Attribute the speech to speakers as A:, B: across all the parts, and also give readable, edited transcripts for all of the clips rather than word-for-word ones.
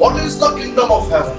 A: What is the kingdom of heaven?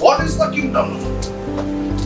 A: What is the kingdom?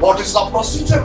A: What is the procedure?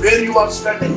A: where you are standing।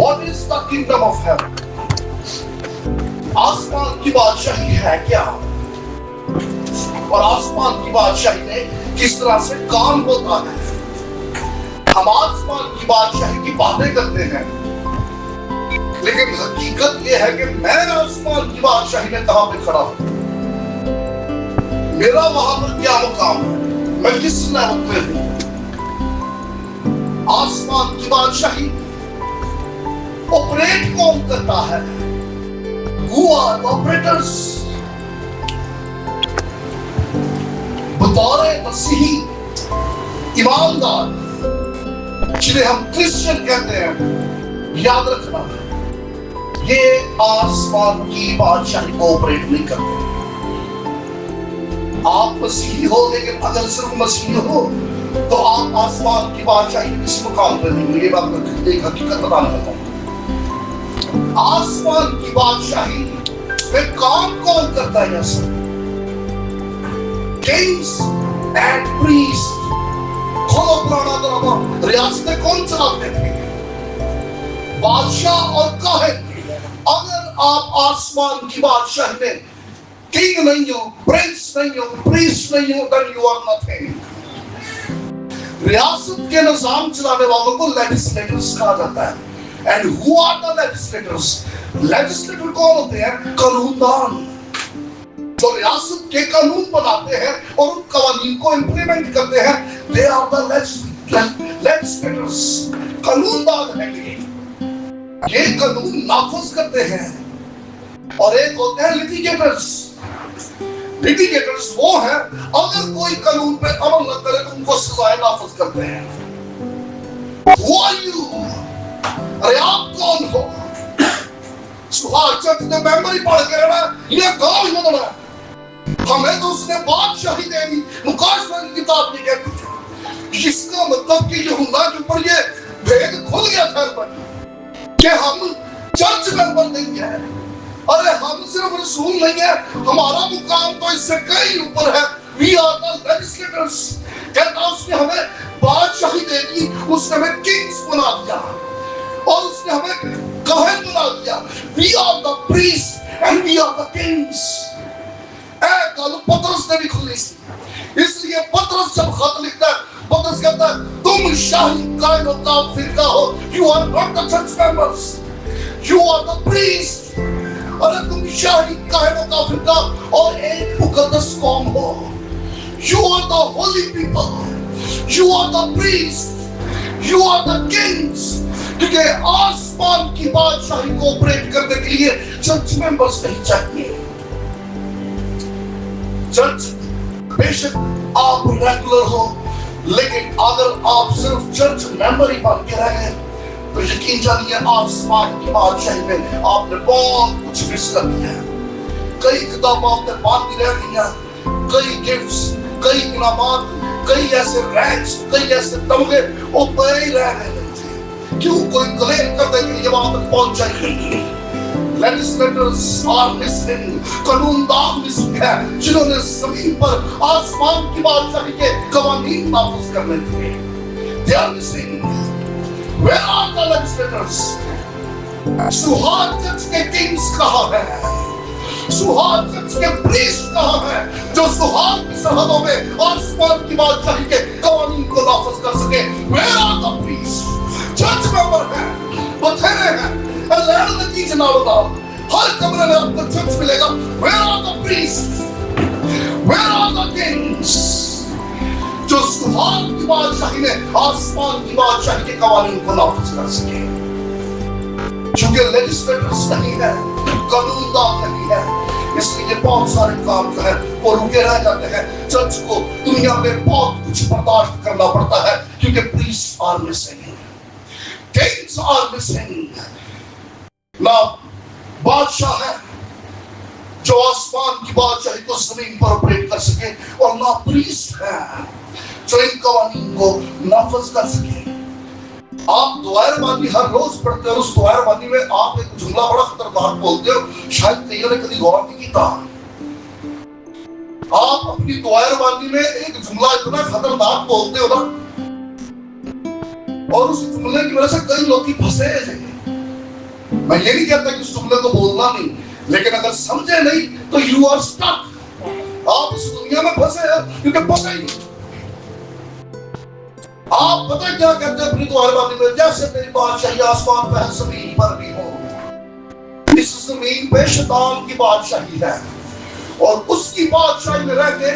A: What is the kingdom of heaven? آسمان کی بادشاہی ہے کیا اور آسمان کی بادشاہی میں کس طرح سے کام ہوتا ہے. ہم آسمان کی بادشاہی کی باتیں کرتے ہیں لیکن حقیقت یہ ہے کہ میں آسمان کی بادشاہی میں کہاں پہ کھڑا ہوں, میرا وہاں پر کیا مقام ہے, میں کس لیول پہ ہوں. آسمان کی بادشاہی آپریٹ کون کرتا ہے؟ Who are the operators? بطور مسیحی ایماندار جنہیں ہم کرسچن کہتے ہیں, یاد رکھنا یہ آسمان کی بادشاہی کو آپریٹ نہیں کرتے. آپ مسیحی ہو لیکن اگر صرف مسیحی ہو تو آپ آسمان کی بادشاہی کس مقام پر نہیں ہو. یہ بات میں ایک حقیقت بتانا چاہتا ہوں. آسمان کی بادشاہی میں کام کون کرتا ہے؟ یس, کنگز اینڈ پریسٹ. کھولو پرانا نامہ, ریاستیں کون چلاتے تھے؟ بادشاہ اور کاہن. اگر آپ آسمان کی بادشاہی میں کنگ نہیں ہو, پرنس نہیں ہو, پریسٹ نہیں ہو, then you are nothing. ریاست کے نظام چلانے والوں کو لیجسلیٹرز کہا جاتا ہے. And who are the legislators? Legislator کون ہوتے ہیں؟ قانون دان, جو ریاست کے قانون بناتے ہیں اور ان قوانین کو امپلیمنٹ کرتے ہیں. They are the legislators. قانون دان ہیں یہ قانون نافذ کرتے ہیں. اور ایک ہوتے ہیں litigators. litigators وہ ہیں اگر کوئی قانون پہ عمل نہ کرے تو ان کو سزائیں نافذ کرتے ہیں. Who are you? ارے آپ کون ہو؟ سہار چرچ نے میموری پڑھ کے رہنا یہ کون ہونا ہے؟ ہمیں تو اس نے بادشاہی دے دی. مکاشفہ کی کتاب یہ کہتی ہے اس کا مطلب کہ یوحنا کے اوپر یہ بھید کھل گیا تھا کہ ہم چرچ ممبر نہیں ہیں. ارے ہم صرف رسول نہیں ہیں, ہمارا مقام تو اس سے کئی اوپر ہے. We are the legislators. کہتا اس نے ہمیں بادشاہی دے دی, اس نے ہمیں کنگز بنا دیا اور اس نے ہمیں کاہن بنا دیا. We are the priests and we are the kings. اے کالو پطرس نے بھی کھلی سی. اس لیے پطرس جب خط لکھتا ہے, پطرس کہتا ہے تم شاہی کائنات کا فرقہ ہو. You are not the church members. You are the priests. ارے تم شاہی کائنات کا فرقہ اور ایک مقدس قوم ہو. You are the holy people. You are the priests. You are the kings. کیونکہ آسمان کی بادشاہی کو آپریٹ کرنے کے لیے چرچ ممبرز نہیں چاہیے. چرچ بے شک آپ ریگولر ہو لیکن اگر آپ صرف چرچ ممبر ہی بن کے رہ گئے تو یقین جانیے آسمان کی بادشاہی میں آپ نے بہت کچھ مس کر دیا. کئی کتابیں آپ نے باندھی رہ گئی, کئی گفٹس, کئی انعامات, کئی ایسے رینکس, کئی ایسے تمغے وہ پے ہی رہ گئے. کیوں کوئی کلیم کرتے کہ یہ وہاں تک پہنچ جائے. Legislators are missing. قانون دان مسنگ ہے جنہوں نے زمین پر آسمان کی بادشاہی کے قوانین نافذ کرنے تھے. They are missing. Where are the legislators? سہار چرچ کے کنگز کہاں ہیں؟ سہار چرچ کے پریسٹ کہاں ہیں جو سہار کی سرحدوں میں آسمان کی بادشاہی کے قوانین کو نافذ کر سکے؟ Where are the priests? Church member ہیں, بتھیرے ہیں, لہر نتیجہ نہ ہوگا. ہر کمرے میں آپ کو چرچ ملے گا. Where are the priests? Where are the kings? جو سہار کی بادشاہی میں آسمان کی بادشاہی کے قوانین کو نافذ کر سکے. چونکہ لیجسلیٹرز نہیں ہے, قانون دان نہیں ہے, اس لیے بہت سارے کام جو ہے وہ رکے رہ جاتے ہیں. چرچ کو دنیا میں بہت کچھ برداشت کرنا پڑتا ہے کیونکہ priest are missing, kings are missing. نہ بادشاہ ہے جو آسمان کی بادشاہی کو زمین پر آپریٹ کر سکے اور نہ پریسٹ ہے جو ان قوانین کو نافذ کر سکے. آپ دعائے ربانی ہر روز پڑھتے ہو, اس دعائے ربانی میں آپ ایک جملہ بڑا خطرناک بولتے ہو, شاید کئیوں نے کبھی غور نہیں کیتا. آپ اپنی دعائے ربانی میں ایک جملہ اتنا خطرناک بولتے ہو نا, اور اس جملے کی وجہ سے کئی لوگ کی پھنسے ہیں. میں یہ نہیں کہتا کہ اس جملے کو بولنا نہیں, لیکن اگر سمجھے نہیں تو یو آر اسٹک. آپ اس دنیا میں پھنسے ہیں کیونکہ پتہ ہی نہیں. آپ پتہ کیا کہتے ہیں اپنی تمہارے بات میں, جیسے میری بادشاہی آسمان پہ ہے زمین پر بھی ہو. اس زمین پہ شیطان کی بادشاہی ہے اور اس کی بادشاہی میں رہ کے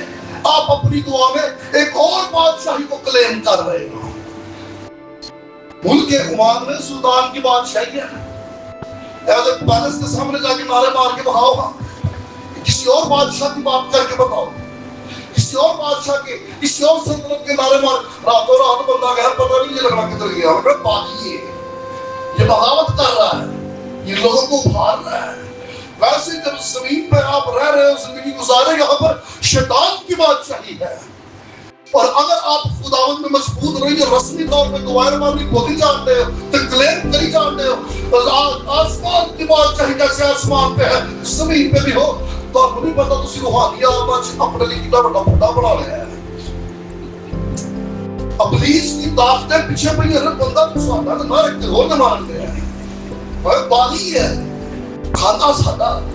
A: آپ اپنی دعا میں ایک اور بادشاہی کو کلیم کر رہے ہو. ملک عمان میں سلطان کی بادشاہی ہے. پیلس کے سامنے جا کے نعرے مار کے بتاؤ گا, کسی اور بادشاہ کی بات کر کے بتاؤ, کسی اور بادشاہ کے, کسی اور سلطنت کے نعرے مار. راتوں رات بندہ گھر پتہ نہیں یہ لگنا کدھر گیا, مگر باقی یہ بغاوت کر رہا ہے, یہ لوگوں کو ابھار رہا ہے. ویسے جب زمین پہ آپ رہ رہے ہو, زندگی گزارے, یہاں پر شیطان کی بادشاہی ہے. اور اگر آپ خداوند میں مضبوط رہی اور رسمی طور پہ دوبارہ مانی بولی جانتے ہو, تکلیم کری جانتے ہو, آسمان کی بادشاہی جیسے آسمان پہ ہے زمین پہ بھی ہو, تو آپ نہیں پتا تسی روحانی آباد اپنے لیے کتنا بڑا بڑا بنا رہے ہیں. ابلیس کی طاقتیں پیچھے پہ یہ بندہ تو سوادہ نہ رکھتے ہو نہ مانتے ہیں. اور بالی ہے, کھانا سادہ ہے,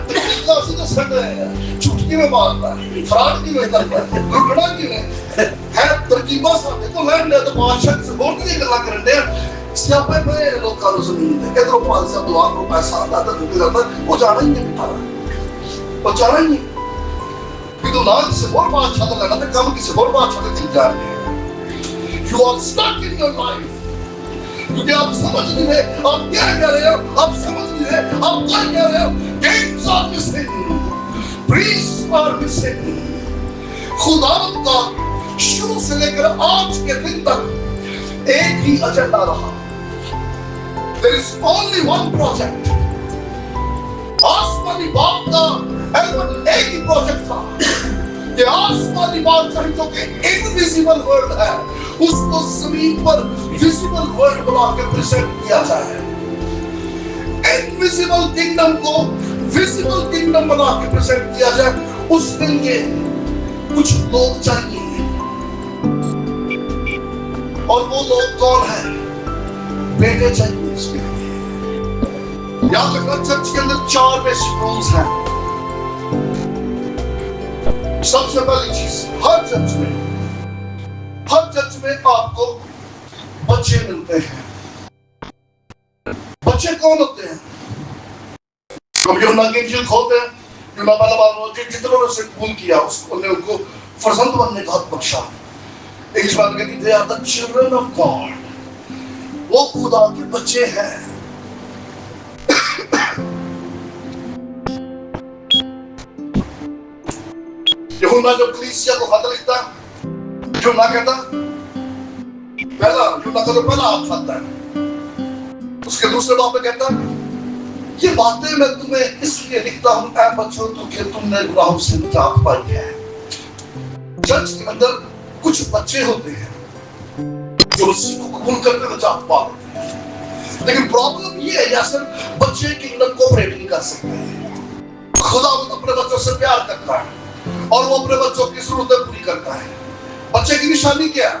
A: طریقہ سیدھے سٹ رہے ہیں, چھٹکی میں مارتا ہے, فراڈ کی میں کرتا ہے, لٹنا کی میں ہے, ترکیبہ ساتھ تو لینڈ لے تو بادشاہ سے بول کے گلا کرنے ہیں. سیاپے میں لوگ کارو زمین دے کہ تو 500 دعا کو پیسہ آتا ہے تو کرتا ہے, وہ جانا ہی نہیں بٹھا, وہ جانا ہی نہیں. کہ تو نہ کسی اور بادشاہ کا لینا تھا, کم کسی اور بادشاہ کا دل جانے. You are stuck in your life. کیونکہ آپ سمجھ نہیں رہے آپ کیا کہہ رہے ہو, آپ سمجھ نہیں رہے آپ کیا کہہ رہے ہو. Kings are missing, priests are missing. خداوند کا شروع سے لے کر آج کے دن تک ایک ہی ایجنڈا رہا. There is only one project. آسمانی باپ کا ایک ہی پروجیکٹ تھا کہ آسمانی بادشاہی جو کہ انویزیبل ورلڈ ہے اس کو زمین پر ویزیبل ورلڈ بنا کے پریزنٹ کیا جائے. انویزیبل کنگڈم کو ویزیبل کنگڈم بنا کے پریزنٹ کیا جائے. اس کے لیے کچھ لوگ چاہیے, اور وہ لوگ کون ہیں؟ بیٹے چاہیے. اس کے لیے یاد رکھنا چرچ کے اندر 4 بیسک رولز ہیں. سب سے پہلی چیز, ہر چرچ میں آپ کو بچے ملتے ہیں. بچے کون ہوتے ہیں؟ ہم یوحنا کی انجیل کھولتے ہیں, یوحنا پہلا باب کے جتنوں نے اسے قبول کیا انہوں نے ان کو فرزند بننے کا حق بخشا. ایک بات کہتی they are the children of God. وہ خدا کے بچے ہیں. یوحنا جب کلیسیا کو خط لکھتا ہے, یوحنا کہتا یوحنا کا جو پہلا آپ خط ہے, اس کے دوسرے باب میں کہتا ہے یہ باتیں میں تمہیں اس لیے لکھتا ہوں اے بچوں تو کہ تم نے گناہوں سے نجات پائی ہے. چرچ کے اندر کچھ بچے ہوتے ہیں جو مسیح کو قبول کرتے نجات پا لیتے ہیں, لیکن پرابلم یہ ہے یا صرف بچے کنگڈم کو آپریٹ نہیں کر سکتے. خدا اپنے بچوں سے پیار کرتا ہے اور وہ اپنے بچوں کی ضرورتیں پوری کرتا ہے. بچے کی نشانی کیا ہے؟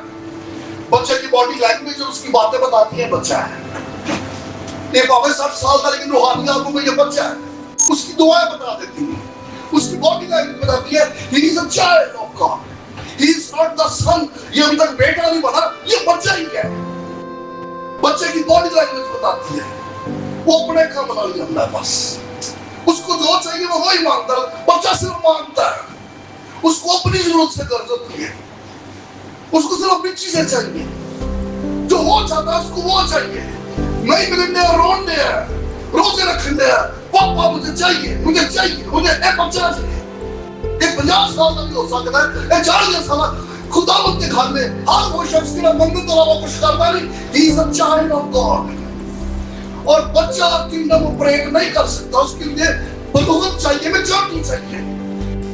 A: بچے کی باڈی لینگویج اور اس کی باتیں بتاتی ہیں بچہ ہے. ایک بابے 60 سال کا لیکن روحانی عالموں میں یہ بچہ ہے, اس کی دعائیں بتا دیتی ہیں, اس کی باڈی لینگویج بتاتی ہے. He is a child of God. He is not the son. یہ ابھی تک بیٹا نہیں بنا, یہ بچہ ہی ہے. بچے کی باڈی لینگویج بتاتی ہے. وہ اپنے کا بنا لیا ہم نے بس. اس کو جو چاہیے وہ وہی مانگتا ہے. بچہ صرف مانگتا ہے, اس کو اپنی ضرورت سے غرض ہوتی ہے, اس کو صرف اپنی چیزیں چاہیے. جو وہ چاہتا ہے اس کو وہ چاہیے. نہیں ملنے اور رونے ہیں, روزے رکھنے ہیں, پاپا مجھے چاہیے, مجھے چاہیے, مجھے ایک بچہ چاہیے. ایک 50 سال کا بھی ہو سکتا ہے, ایک 40 سال خداوند کے گھر میں ہر وہ شخص کے منت کے علاوہ کچھ کرتا نہیں. He is a child of God. اور بچہ کنگڈم آپریٹ نہیں کر سکتا, اس کے لیے بلوغت چاہیے, میچورٹی چاہیے.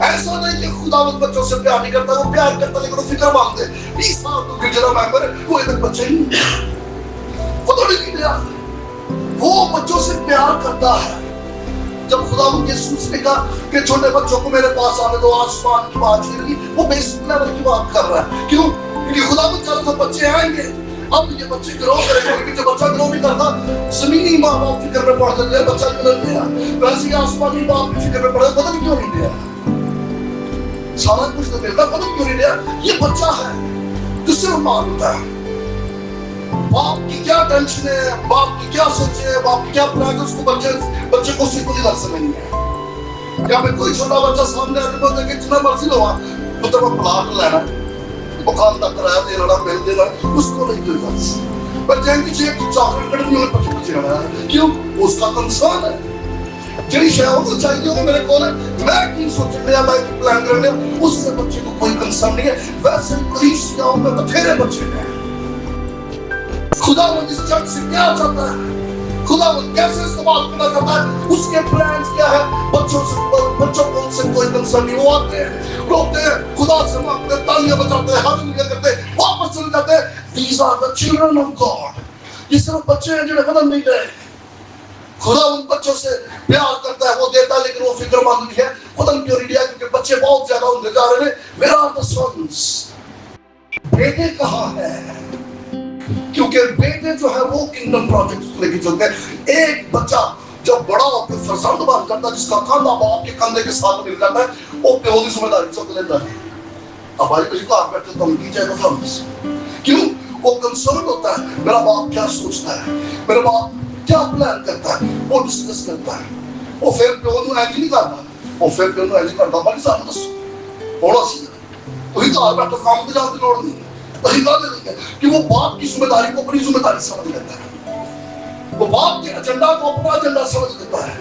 A: ایسا نہیں کہ خداوند بچوں سے پیار نہیں کرتا, وہ پیار کرتا لیکن وہ فکر مانگتے 20 سال تو گرجا ممبر ہے, وہ ادھر بچے ہی نہیں, وہ تو نہیں کیا. وہ بچوں سے پیار کرتا ہے. جب خداوند یسوع نے کہا کہ چھوٹے بچوں کو میرے پاس آنے دو, آسمان کی بات چھیڑ لی, وہ بیسک لیول کی بات کر رہا ہے. کیوں؟ کیونکہ خداوند چاہتا تھا بچے آئیں گے, اب یہ بچے گرو کریں گے کہ جو بچہ گرو نہیں کرتا زمینی ماں باپ فکر میں پڑ جاتے ہیں بچہ کیوں نہیں دیا ویسے ہی آسمانی باپ کی فکر میں پڑا پتہ نہیں کیوں نہیں دیا سارا کچھ تو ملتا پتہ نہیں کیوں نہیں دیا یہ بچہ ہے جس سے وہ مانتا ہے باپ کی کیا ٹینشن ہے باپ کی کیا سوچ ہے باپ کی کیا پلان ہے اس کو بچے کو اس کو نہیں لگ سکیں گے یا میں کوئی چھوٹا بچہ سامنے آتے بولتے کہ جتنا مرضی ہوا تو تب پلاٹ لینا مکان تک کرایہ دینا بل دینا اس کو نہیں کوئی غرض پر جن کی چیک چاکلیٹ کٹنی انہیں بچے کو چڑھا ہے کیوں اس کا کنسرن ہے جنہی شہر کو چاہیے ہو میرے کول ہے میں کی سوچ لیا میں کی پلان کر لیا اس سے بچے کو کوئی کنسرن نہیں ہے ویسے کلیسیاں میں بتھیرے بچے ہیں خدا وہ اس چرچ سے کیا چاہتا ہے خدا وہ کیسے استعمال کرنا چاہتا ہے اس کے پلانز کیا ہے بچوں کو ان سے کوئی کنسرن نہیں وہ آتے ہیں روتے ہیں خدا سے مانگتے ہیں تالیاں بجاتے ہیں ہاللویا کرتے ہیں واپس چلے جاتے ہیں these are the children of God یہ صرف بچے ہیں جنہیں بدل نہیں گئے خدا ان بچوں سے پیار کرتا ہے وہ دیتا ہے لیکن وہ فکر مند نہیں ہے خدا ان کیوں نہیں دیا کیونکہ بچے بہت زیادہ ان جا رہے ہیں where are the sons بیٹے کہاں ہیں کیونکہ بیٹے جو ہے وہ کنگڈم پروجیکٹ لے کے چلتے ہیں ایک بچہ جب بڑا ہو کے فرزند بن جاتا ہے جس کا کاندھا باپ کے کندھے کے ساتھ مل جاتا ہے وہ پیوری ذمہ داری چک لیتا ہے اب آئی کچھ کہا بیٹھے تو ہم کی جائے گا کیوں وہ کنسرن ہوتا ہے میرا باپ کیا سوچتا ہے میرا باپ کیا پلان کرتا ہے وہ ڈسکس کرتا ہے وہ پھر پیوری ایج نہیں کرتا وہ پھر پیوری ایج کرتا بڑی ساتھ بس بڑا سی تو ہی کہا بیٹھے کام پہ جاتے لوڑ نہیں کہ وہ باپ کی ذمہ داری کو اپنی ذمہ داری سمجھ لیتا ہے وہ باپ کے ایجنڈا کو اپنا ایجنڈا سمجھ لیتا ہے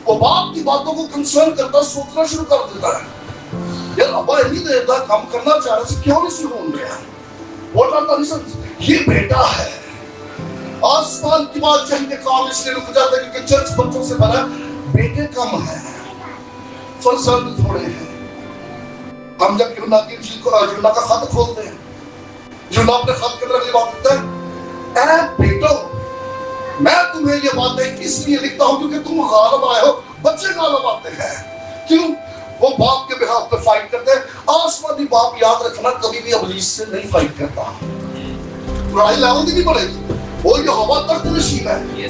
A: وہ باپ کی باتوں کو کنسرن کرتا سوچنا شروع کر دیتا ہے یار ابا نہیں دیتا کام کرنا چاہ رہا سے کیوں نہیں شروع ہوں گیا واٹ آر دی ریزنز یہ بیٹا ہے آسمان کی بادشاہی کے کام اس لیے رک جاتا ہے کیونکہ چرچ بچوں سے بنا بیٹے کم ہیں فرزند تھوڑے ہیں ہم جب یونا کا خط کھولتے ہیں جو نہ اپنے خط کے اندر اگلی بات کرتا ہے اے بیٹو میں تمہیں یہ باتیں اس لیے لکھتا ہوں کیونکہ تم غالب آئے ہو بچے غالب آتے ہیں کیوں وہ باپ کے بہاف پہ فائٹ کرتے ہیں آسمانی باپ یاد رکھنا کبھی بھی ابلیس سے نہیں فائٹ کرتا لڑائی لاؤں نہیں پڑے گی وہ یہ ہوا تک نشین ہے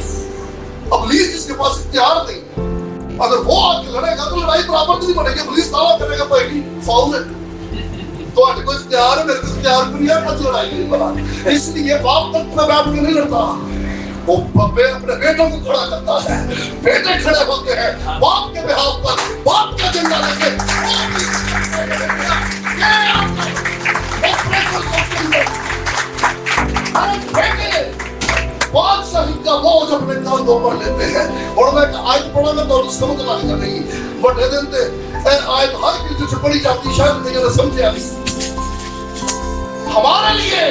A: ابلیس جس کے پاس اختیار نہیں اگر وہ آ کے لڑے گا تو لڑائی برابر نہیں پڑے گی ابلیس دعویٰ کرے گا پہلی فاؤل ہے تو آج کوئی اختیار ہے میرے کو اختیار کو نہیں ہے مجھ لڑائی نہیں بنا اس لیے باپ تک میں بیٹھ کے نہیں لڑتا وہ اپنے بیٹوں کو کھڑا کرتا ہے بیٹے کھڑے ہوتے ہیں باپ کے بہاف پر باپ کا جھنڈا لے کے بادشاہی کا بوجھ اپنے کاندھوں پر لیتے ہیں اور میں آیت پڑھا میں تو اس کو مطلع کر رہی بٹ دیتے آیت ہر کی جو پڑھی جاتی شاید میں نے سمجھے ہمارے لیے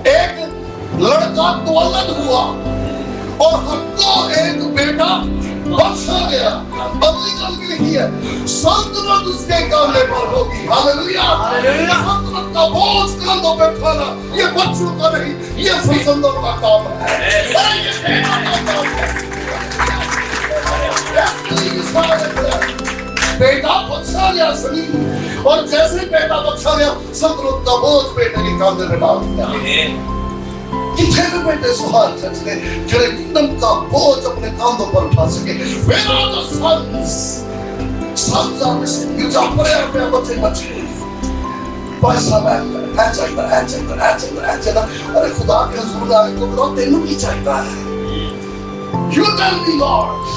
A: ایک لڑکا تولد ہوا اور ہم کو ایک بیٹا بخشا گیا اگلی کل کی لکھی ہے سلطنت اس کے کاندھے پر ہوگی ہاللویا سلطنت کا بوجھ کاندھوں پہ اٹھانا یہ بچوں کا نہیں یہ فرزندوں کا کام ہے بیٹا بخشا گیا زمین اور جیسے بیٹا بخشا گیا سلطنت کا بوجھ بیٹے کے کاندھے پہ ڈال دیا کتنے بیٹے سوال چرچ نے جنہیں کنگڈم کا بوجھ اپنے کاندھوں پر اٹھا سکے Where are the sons? Sons are missing. You jump around there, بچے بچے پیسہ میں ایچ ارے خدا کے حضور آئے تو بتاؤ تینوں کی چاہتا ہے You tell me Lord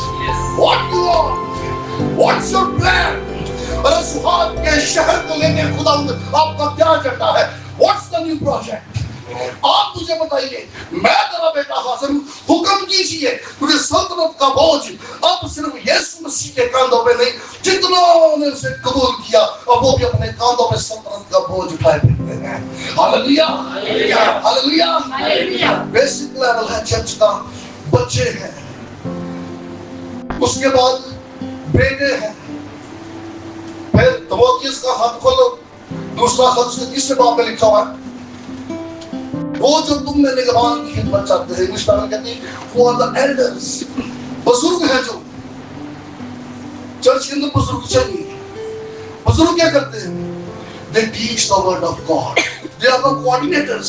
A: what you want what's your plan ارے سہاد کے شہر کو لے کے خدا آپ کا کیا ایجنڈا ہے What's the new project آپ مجھے بتائیے میں تیرا بیٹا حاضر ہوں حکم کیجئے کیونکہ سلطنت کا بوجھ اب صرف یسوع مسیح کے کاندھوں پہ نہیں جتنوں نے اسے قبول کیا اب وہ بھی اپنے کاندھوں پہ سلطنت کا بوجھ اٹھائے پھرتے ہیں ہاللویا ہاللویا بیسک لیول ہے چرچ کا بچے ہیں اس کے بعد بیٹے ہیں پھر تموتھیوس کا خط کھولو دوسرا خط اس کے تیسرے باب میں لکھا ہوا ہے وہ جو تم میں نگران کی خدمت چاہتے ہیں انگلش میں کہتے ہیں وہ are the elders بزرگ ہیں جو چرچ کے اندر بزرگ چاہیے بزرگ کیا کرتے ہیں they teach the word of God They are the coordinators.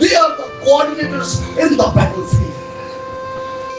A: They are the coordinators in the battlefield.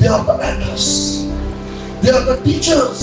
A: They are the elders, they are the teachers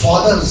A: fathers.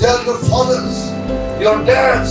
A: they are your fathers, your dads.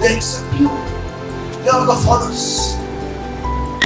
A: they accept you. They are the fathers.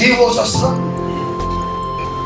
A: He was a son.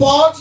A: 5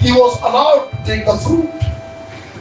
A: He was allowed to take the fruit.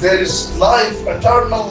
A: there is life, eternal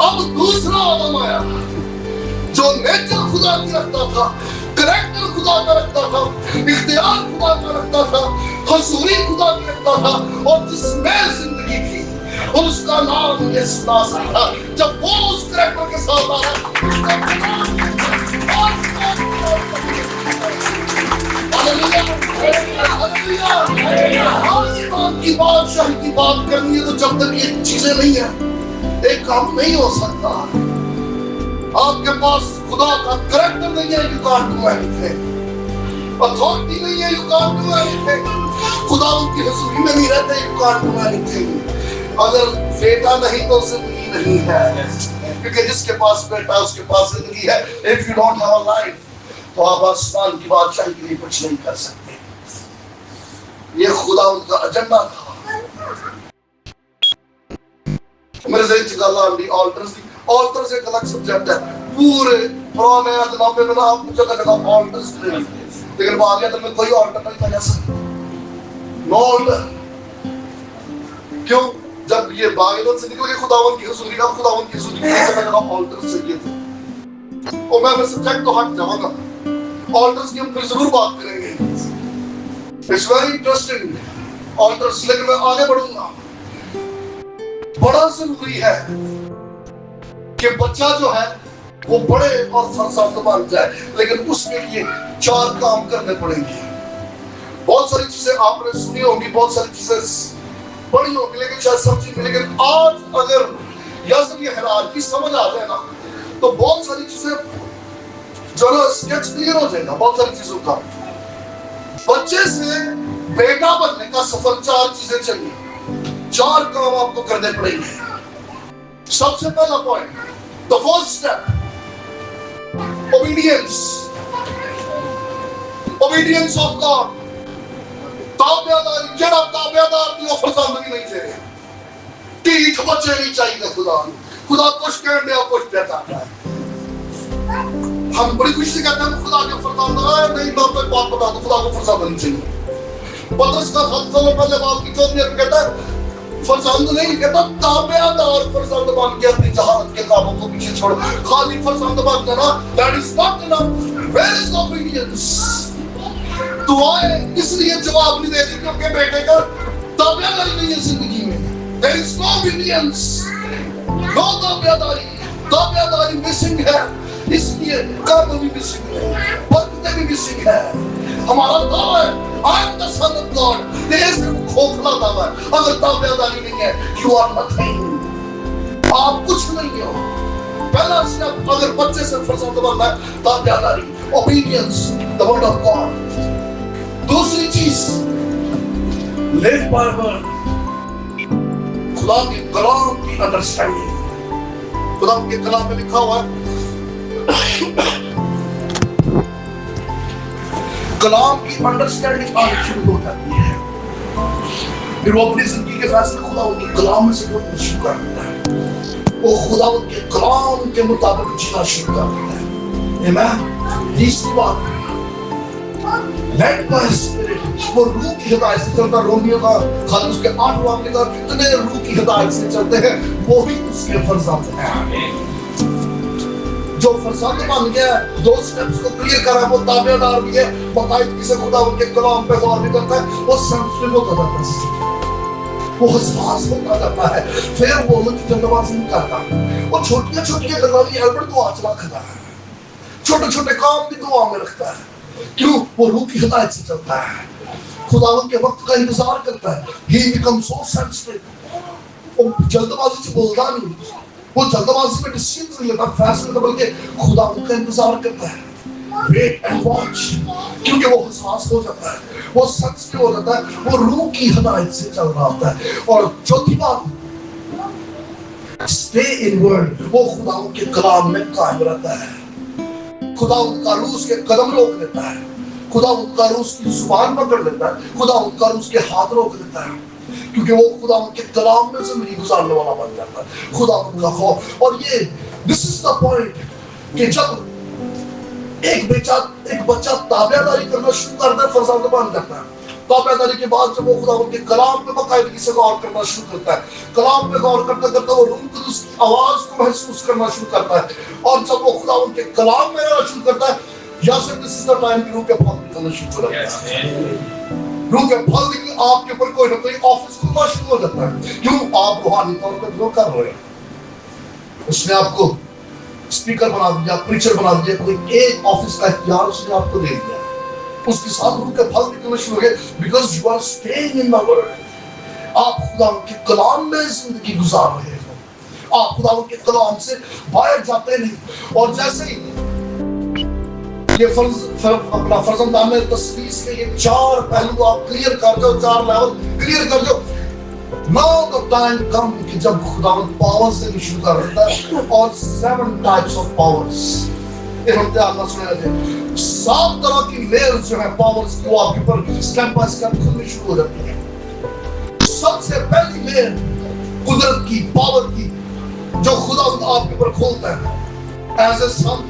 A: اب دوسرا آدم آیا جو nature خدا کی رکھتا تھا, character خدا کا رکھتا تھا, اختیار خدا کا رکھتا تھا, حضوری خدا کی رکھتا تھا, اور جس میں زندگی تھی, اور اس کا نام یسوع ناصری تھا. جب وہ اس کریکٹر کے ساتھ آیا, آسمان کی بادشاہی کی بات کرنی ہے تو جب تک یہ چیزیں نہیں ہیں ایک کام نہیں ہو سکتا. آپ کے پاس خدا کا کریکٹر نہیں ہے, you can't do anything. Authority نہیں ہے, you can't do anything. خدا ان کی حضوری میں نہیں رہتے, you can't do anything. اگر بیٹا نہیں تو زندگی نہیں ہے, کیونکہ جس کے پاس بیٹا ہے اس کے پاس زندگی ہے. If you don't have a life تو آپ آسمان کی بادشاہی کے لیے کچھ نہیں کر سکتے. یہ خدا ان کا ایجنڈا تھا. میرے ذہن سے گل آن دی آلٹرز دی. آلٹرز ایک الگ سبجیکٹ ہے. پورے پرانے نامے میں آپ کو جگہ جگہ آلٹرز ملیں گے, لیکن باغ عدن میں کوئی آلٹر نہیں تھا جیسا. نو آلٹر. کیوں؟ جب یہ باغ عدن سے نکل کے خداوند کی حضوری کا, خداوند کی حضوری کی جگہ جگہ آلٹرز چاہیے تھے. اور میں سبجیکٹ تو ہٹ جاؤں گا, آلٹرز کی ہم پھر ضرور بات کریں گے. It's very interesting آلٹرز, لیکن میں آگے بڑھوں گا. بڑا ضروری ہے کہ بچہ جو ہے وہ بڑے اور فرزند بن جائے, لیکن اس کے لیے 4 کام کرنے پڑیں گے. بہت ساری چیزیں آپ نے سنی ہوں گی, بہت ساری چیزیں پڑھی ہوں گی, لیکن شاید سمجھی نہیں. لیکن آج اگر یہ ہیرارکی سمجھ آ جائے نا تو بہت ساری چیزیں جو نا اسکیچ کلیئر ہو جائے گا. بہت ساری چیزوں کا بچے سے بیٹا بننے کا سفر 4 چیزیں چاہیے, 4 کام آپ کو کرنے پڑیں گے. سب سے پہلا point, the first step, obedience. Obedience of God. تابعداری. جڑا تابعدار نہیں وہ فرزند بھی نہیں دے. ٹھیک بچے نہیں چاہیے خدا. خدا کچھ کہنے دیا کچھ دیتا ہے. ہم بڑی خوشی سے کہتے ہیں خدا کے فرزند آئے نہیں, میں آپ بات بتا دوں, خدا کو فرزند نہیں چاہیے. پترس کا خط پہلے باب کی 14 میں کہتا ہے فرزند نہیں, کہتا تابعدار فرزند بن کے اپنی جہالت کے کاموں کو پیچھے چھوڑ. خالی فرزند بن جانا that is not enough. Where is obedience? دعائیں اس لیے جواب نہیں دیتی کیونکہ بیٹے کا تابعداری نہیں ہے زندگی میں. There is no obedience, no تابعداری. تابعداری missing ہے, اس لیے کام بھی missing ہے, برکتیں بھی missing ہے. ہمارا دعویٰ ہے I am the son of God. یہ صرف کھوکھلا دعویٰ ہے. اگر تابعداری نہیں ہے you are nothing. آپ کچھ نہیں ہو. پہلا اسٹیپ اگر بچے سے فرزند بننا ہے تابعداری, obedience, the word of God. دوسری چیز live by word. خدا کے کلام کی انڈرسٹینڈنگ. خدا کے کلام میں لکھا ہوا ہے کلام کی انڈرسٹینڈنگ آنے شروع ہو جاتی ہے. پھر وہ اپنی زندگی کے فیصلے خدا کے کلام میں سے شروع کر دیتا ہے. وہ خدا کے کلام کے مطابق جینا شروع کر دیتا ہے. آمین. تیسری بات led by spirit. وہ روح کی ہدایت سے چلتا. رومیو کا خالی اس کے 8 واقعے کا کتنے روح کی ہدایت سے چلتے ہیں وہی اس کے فرزند ہیں. جو فرزند بن گیا 2 سٹیپس کو کلیئر کرا, وہ تابعدار بھی ہے, باقاعدگی سے خدا ان کے کلام پہ غور بھی کرتا ہے, وہ سینسٹیو ہوتا جاتا ہے, وہ حساس ہوتا جاتا ہے. پھر وہ ان کی جلد بازی نہیں کرتا. وہ چھوٹیاں چھوٹیاں گلاں بھی البرٹ دعا چلا کھتا ہے, چھوٹے چھوٹے کام بھی دعا میں رکھتا ہے. کیوں؟ وہ روح کی ہدایت سے چلتا ہے, خداوند کے وقت کا انتظار کرتا ہے. He becomes so sensitive. وہ جلد بازی سے بولتا نہیں, وہ جلد بازی میں ڈیسیژنز نہیں لیتا, فیصلے لیتا, بلکہ خداوند کا انتظار کرتا ہے. Wait and watch. کیونکہ وہ حساس ہو جاتا ہے, وہ سینسٹیو ہو جاتا ہے, وہ روح کی ہدایت سے چل رہا ہوتا ہے. اور چوتھی بات stay in word. وہ خداوند کے کلام میں قائم رہتا ہے. خداوند کا روح اس کے قدم روک لیتا ہے, خداوند کا روح اس کی زبان پکڑ لیتا ہے, خداوند کا روح اس کے ہاتھ روک لیتا ہے, کیونکہ وہ خداوند کے کلام میں زندگی گزارنے والا بن جاتا ہے. خداوند کا خوف. اور یہ this is the point کہ جب ایک بچہ تابعداری کرنا شروع کرتا ہے فرزند بن جاتا ہے, تابعداری کے بعد جب وہ خداوند کے کلام پہ باقاعدگی سے غور کرنا شروع کرتا ہے، کلام پہ غور کرتا کرتا وہ روح القدس کی آواز کو محسوس کرنا شروع کرتا ہے، اور جب وہ خداوند کے کلام میں رہنا شروع کرتا ہے، یا سے دس از دا ٹائم کہ روح کے پھل نکلنا شروع ہو جاتا ہے۔ روح کے پھل نکل آپ کے اوپر کوئی نہ کوئی آفس کھلنا شروع ہو جاتا ہے، کیوں؟ آپ روحانی طور پہ گرو کر رہے ہیں۔ اس نے آپ کو اسپیکر بنا دیا، پریچر بنا دیا، کوئی ایک آفس کا اختیار اس نے آپ کو دے دیا، اس کے ساتھ روح کے پھل نکلنا شروع ہو گئے، because you are staying in the word. آپ خدا کے کلام میں زندگی گزار رہے ہو، آپ خدا کے کلام سے باہر جاتے نہیں۔ اور جیسے ہی یہ اپنا فرزندان تصویز کے یہ چار پہلو آپ کلیئر کر جاؤ، چار لیول کلیئر کر جاؤ، now the time come کہ جب خداوند پاورز دینی شروع کر دیتا ہے، اور 7 types of powers، یہ ہم نے اللہ سنا ہے، 7 طرح کی لیئرز جو ہے پاورز کی، وہ آپ کے اوپر سٹیپ بائی سٹیپ کھلنی شروع ہو جاتی ہے۔ سب سے پہلی لیئر قدرت کی، پاور کی، جو خداوند آپ کے اوپر کھولتا ہے as a sun,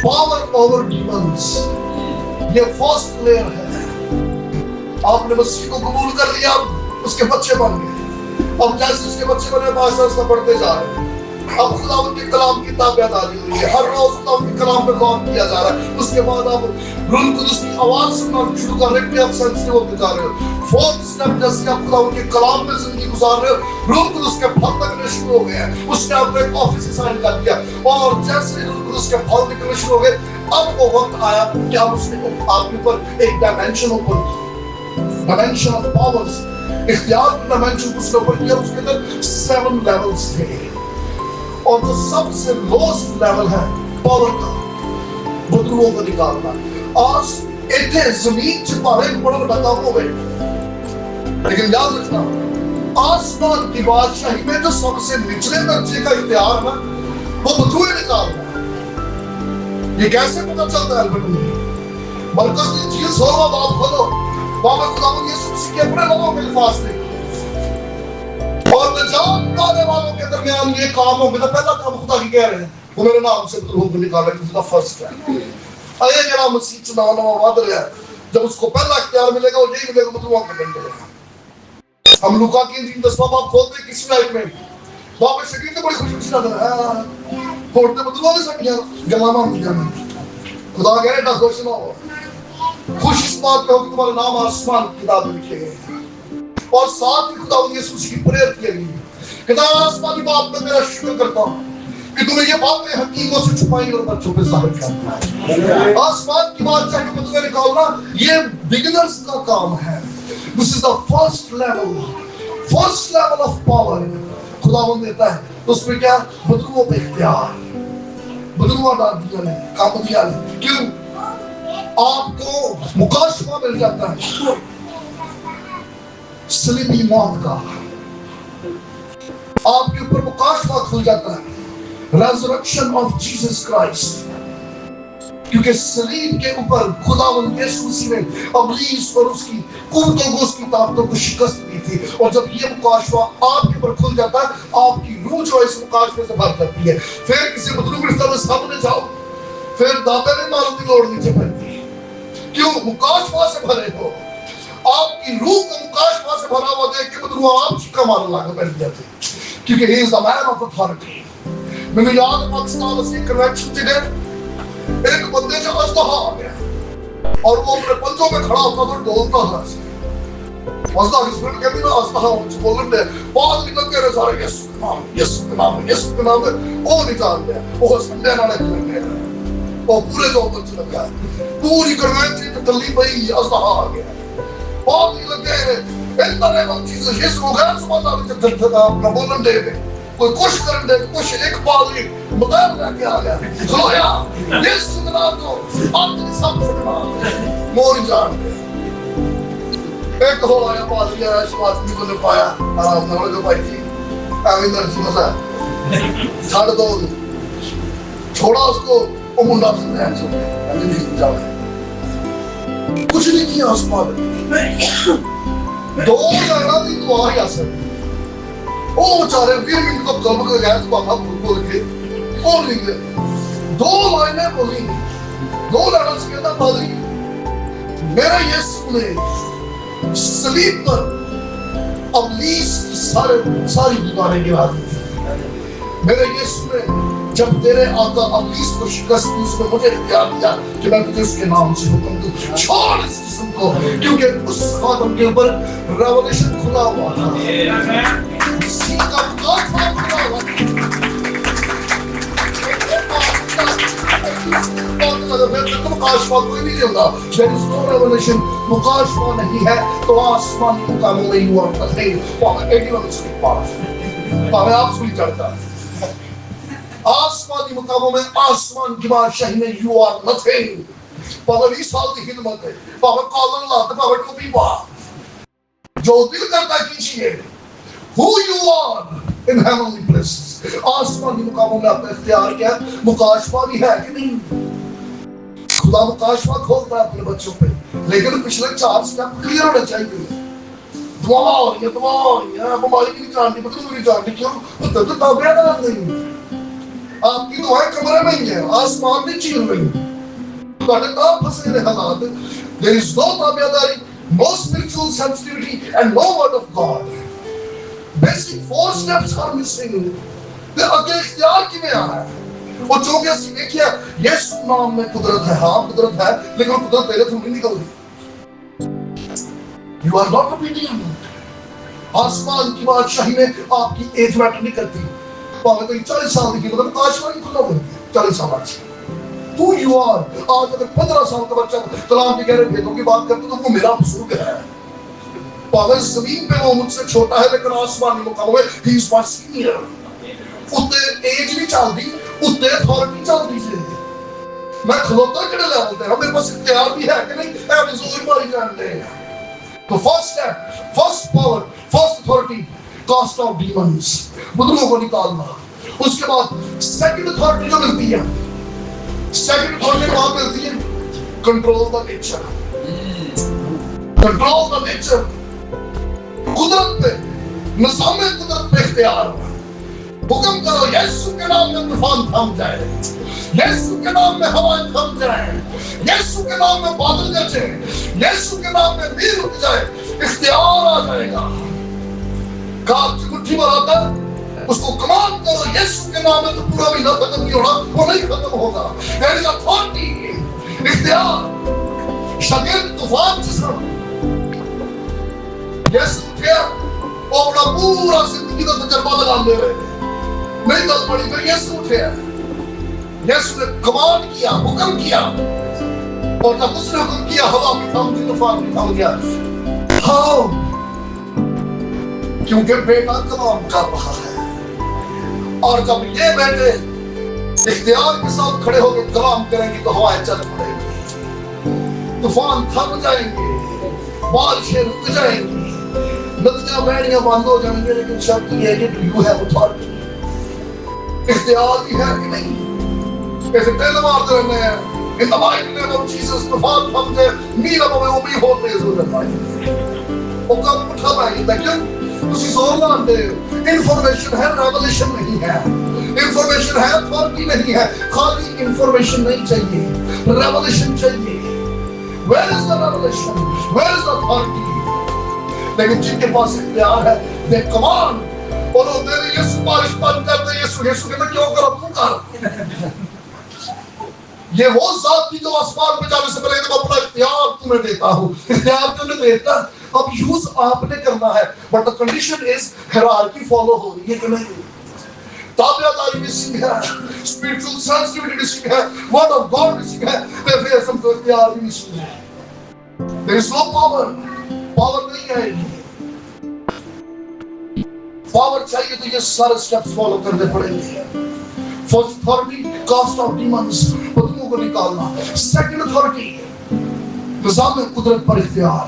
A: power over demons, یہ فرسٹ لیئر ہے۔ آپ نے مسیح کو قبول کر لیا، اس کے بچے بن گئے، اب جیسے اس کے بچے بنے آہستہ آہستہ بڑھتے جا رہے ہیں، اب خداوند کے کلام کی تابعداری ہوئی ہے، ہر روز خداوند کے کلام پہ غور کیا جا رہا ہے، اس کے بعد آپ روح القدس کی آواز سننا شروع کر رہے ہیں کہ آپ سینسٹیو ہوتے جا رہے ہو۔ فورتھ اسٹیپ جیسے آپ خداوند کے کلام میں زندگی گزار رہے ہو، روح القدس کے پھل لگنے شروع ہو گئے ہیں، اس نے آپ کو ایک آفس اسائن کر دیا، اور جیسے روح القدس کے پھل نکلنے شروع ہو گئے، اب وہ وقت آیا کہ اب اس نے آپ کے اوپر ایک ڈائمینشن اوپن کی، ڈائمینشن آف پاورز، اختیار کی ڈائمینشن اس نے اوپر کیا، اس کے اندر 7 لیولز تھے، اور جو سب سے لوسٹ لیول ہے پاور کا، بدروؤں کو نکالنا۔ آج ایتھے زمین چھپارے بڑا بڑا کام ہو گئے، لیکن یاد رکھنا آسمان کی بادشاہی میں جو سب سے نچلے درجے کا اختیار ہے وہ بدروئے نکالنا ہے۔ یہ کیسے پتہ چلتا ہے؟ البتہ مرکز کی چیز ہوگا، باب کھولو، بابا خداوند یسوع مسیح کے اپنے لوگوں کے الفاظ نے، اور نجات پانے والوں کے درمیان یہ کام ہو گیا۔ پہلا کام خدا کی کہہ رہے ہیں، وہ میرے نام سے روح کو نکالا، کہ خدا فرسٹ ہے۔ اے میرا مسیح چنا ہوا وعد رہا ہے، جب اس کو پہلا اختیار ملے گا وہ یہی ملے گا، بدروؤں کو بن جائے گا۔ ہم لوکا کی 10واں باب کھولتے ہیں، کس آیت میں باب شکیل نے بڑی خوشی خوشی نظر ہے، کھولتے بدروؤں نے سب کیا گلاما ہو جانا۔ خدا کہہ رہے ہیں خوش نہ ہو، خوش اس بات پہ ہو کہ تمہارا نام آسمان کی کتاب میں لکھے گئے ہیں، اور ساتھ ہی خداوند یسوع مسیح کی پریئر کی گئی ہے کہ آسمانی باپ میں تیرا شکر کرتا ہوں کہ تم نے یہ باتیں حکیموں سے چھپائی اور بچوں پہ ظاہر کیا۔ آسمان کی بادشاہی کو بدروئے نکالنا یہ بگنرز کا کام ہے۔ This is the first level of power خداوند دیتا ہے۔ اس میں کیا؟ بدروؤں پہ اختیار، بدروؤں ڈال دیا نے، کام دیا نے۔ کیوں؟ آپ کو مکاشفہ مل جاتا ہے صلیبی موت کا، آپ کے اوپر مکاشفہ کھل جاتا ہے ریزرکشن آف جیسس کرائسٹ، کیونکہ صلیب کے اوپر خداوند یسوع مسیح نے ابلیس اور اس کی قوتوں کو، اس کی طاقتوں کو شکست دی تھی، اور جب یہ مکاشفہ آپ کے اوپر کھل جاتا ہے، آپ کی روح جو ہے اس مکاشفے سے بھر جاتی ہے۔ پھر کسی بدروگ رشتہ میں سامنے جاؤ، پھر دادا نے ماروں کی لوڑ نہیں چپڑتی، کیوں؟ مکاشفہ سے بھرے ہو، آپ کی روح کو مکاشفہ سے بھرا ہوا دیکھ کے بدروگ آپ چکا مارنے لگا بیٹھ جاتے، کیونکہ he is the man of authority۔ میں نے یاد ہے پاکستان سے کنوینشن تھی، ایک بندے جو اژدہا آ گیا اور وہ اپنے پنجوں میں کھڑا ہوتا تھا، ڈولتا تھا، اژدہا کی اسپرٹ کہتی نا اژدہا بولن دے، بعد بھی لگے رہے سارے یسوع کے نام، یسوع کے نام، یسوع کے نام، وہ نہیں جانتے، وہ سنڈے نہ لگے، وہ پورے جو بچ لگا ہے، پوری کنوینشن تکلیف بھئی اژدہا آ گیا، بعد بھی لگے رہے، اندر ہے وہ چیز یسوع غیر زبان اپنا بولن دے دے، کوئی کچھ کرن دے، کچھ ایک پالی مدار لے کے آ گیا، کھلویا یسوع کے نام کو آدمی سب سے نام موری جان دے۔ ایک ہو آیا پالی آیا، اس آدمی کو نے پایا، آرام نہ لگا پائی تھی، آمین درجی مسا چھاڑ دو، چھوڑا اس کو، وہ منڈا سے دین چھوڑے، آمین جی جاوے، کچھ نہیں کیا اس پالی، 2 جانا دی دعا ہی آسر، وہ چارے 20 منٹ کو قلب کا گیا تو بابا بول کے بول لیں گے، 2 لائنیں بولیں گے، 2 لائنیں سے کہتا پادری میرے یسوع نے صلیب پر ابلیس کی ساری دیواریں گرا دی. میرے یسوع نے جب تیرے آقا ابلیس کو شکست دی, اس نے مجھے اختیار دیا کہ میں تجھے اس کے نام سے حکم دوں, چھوڑ اس جسم کو, کیونکہ اس خاتم کے اوپر ریولیشن کھلا ہوا تھا, اسی کا خاتمہ کھلا ہوا تھا. مکاشفہ کوئی نہیں ہوتا. There is no revelation. مکاشفہ نہیں ہے تو آسمانی مقاموں میں you are nothing. وہاں ignorance کے پاس وہاں آپ سوئی چڑھتا ہے. آسمانی مقاموں میں آسمان کی بادشاہی میں you are nothing. وہاں 20 سال کی خدمت ہے, وہاں کالر لاتے, وہاں ٹوپی پا, جو دل کرتا کیجیے. Who you are in heavenly places. آسمانی مقاموں میں آپ نے اختیار کیا. مکاشفہ بھی ہے کہ نہیں؟ خدا مکاشفہ کھولتا ہے اپنے بچوں پہ, لیکن پچھلے 4 سٹیپ کلیئر ہونے چاہیے. دعا ہو رہی ہے, بیماری کی نہیں جانتی, پتہ نہیں جانتی کیوں, تو تابعہ ڈال نہیں. آپ کی دعائیں کمرے میں ہی ہیں, آسمان نہیں چیل رہی. تھوڑے آپ پھنسے ہوئے حالات. There is no تابعداری, no spiritual sensitivity and no word of God. Basic 4 steps are missing. پھر اگلے اختیار کی میں آ رہا ہے. وہ جو کہ اسی دیکھئے یسوع نام میں قدرت ہے, ہاں قدرت ہے, لیکن قدرت تیرے تھرو نہیں نکل رہی. You are not obedient. آسمان کی بادشاہی میں آپ کی ایج میٹر نہیں کرتی. پاہمیں تو 40 سال دیکھیں, مطلب آسمان کی کھلا ہوئی 40 سال آج. Who you are. آج اگر 15 سال کا بچہ کلام کی گہرے بھیدوں کی بات کرتے تو وہ میرا بزرگ ہے. پاہمیں زمین پہ وہ مجھ سے چھوٹا ہے, لیکن آسمانی مقام میں he is my senior. اتنے ایج نہیں چل دی, اتنے اتھارٹی چل دی سے. میں کھلوتا کڑے لیول تے, میرے پاس اختیار بھی ہے کہ نہیں, ایویں زور ماری جانتے ہیں. تو first step, first power, first authority, cast of demons, بدلوں کو نکالنا. اس کے بعد سیکنڈ اتھارٹی جو ملتی ہے, سیکنڈ اتھارٹی کہاں ملتی ہے؟ Control the nature. Control the nature, قدرت پہ, نظام قدرت پہ اختیار. حکم کرو یسوع کے نام میں طوفان تھم جائے, یسوع کے نام میں ہوائیں تھم جائیں, یسوع کے نام میں بادل گرجے, یسوع کے نام میں میل رک جائے. اختیار آ جائے گا. کاغذ کی مٹھی پر آتا ہے, اس کو کمان کرو یسوع کے نام میں تو پورا مہینہ ختم نہیں ہونا, وہ نہیں ختم ہوگا. There is authority, اختیار. شاگرد طوفان جسم یسوع اٹھیا, وہ اپنا پورا زندگی کا تجربہ لگا دے رہے نہیں گل پڑی. پھر یسوع اٹھیا, یسوع نے کمان کیا, حکم کیا, اور جب اس نے حکم کیا ہوا بھی تھم گئی, طوفان بھی تھم گیا. ہاں, کیونکہ بیٹا کمان کر رہا ہے. اور جب یہ بیٹے اختیار کے ساتھ کھڑے ہو کے کلام کریں گے تو ہوائیں چل پڑیں گی, طوفان تھم جائیں گے, بارشیں رک جائیں گی, ندیاں بہنیاں بند ہو جائیں گے. لیکن شرط یہ ہے کہ you have authority. اختیار بھی ہے کہ نہیں؟ ایسے ٹیل مارتے رہنے ہیں. In the mighty name of Jesus, طوفان تھم جائے, میرا میں وہ بھی ہوتے ہیں ضرورت آئی. وہ کم اٹھا پائیں گے, لیکن اسی زور لاندے. انفارمیشن ہے, ریولیشن نہیں ہے. انفارمیشن ہے, اتھارٹی نہیں ہے. خالی انفارمیشن نہیں چاہیے, ریولیشن چاہیے. Where is the revelation? Where is the authority? لیکن جن کے پاس اختیار ہے, they command. اور وہ دے رہے یسوع بارش بند کرتے, یسوع یسوع کہتے کیوں کر اپنوں کر. یہ وہ ذات تھی جو آسمان پہ جانے سے پہلے اپنا اختیار تمہیں دیتا ہوں. اختیار تمہیں دیتا, اب یوز آپ نے کرنا ہے. But the condition is hierarchy follow ہو رہی ہے کہ نہیں. تابعداری مسنگ ہے, spiritual sensitivity مسنگ ہے, word of God مسنگ ہے, پھر سب کو اختیار بھی مسنگ ہے. There is no power. Power نہیں آئے گی. پاور چاہیے تو یہ سارے سٹیپس فالو کرنے پڑیں گے. First authority, cast of demons, بدلوں کو نکالنا. سیکنڈ اتھارٹی, نظام قدرت پر اختیار.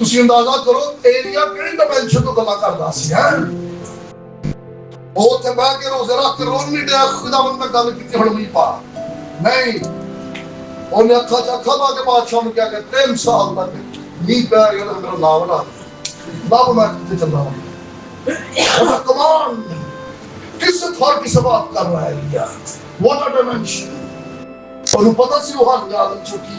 A: تسی اندازہ کرو ایریا کیڑی ڈائمینشن تو گلا کردا سی ہے. وہ تے بیٹھ کے روزے رکھ کے رون نہیں دیا, خداوند میں گل کیتی ہن نہیں پا نہیں. انہیں اکھا چکھا با کے بادشاہ نے کیا کہ 3 سال تک نہیں پہ گیا تو میرا نام نہ باب میں کتے چل رہا ہوں. کمان کس اتھارٹی سے بات کر رہا ہے لیا, واٹ ڈائمینشن. اور پتہ سی وہ ہر عالم چکی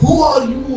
A: Who are you?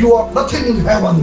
A: You are nothing in heaven.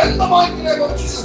A: In the mighty name of Jesus,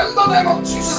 A: In the name of Jesus,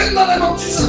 A: In the name of Jesus,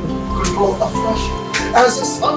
A: to control the flesh. As a son,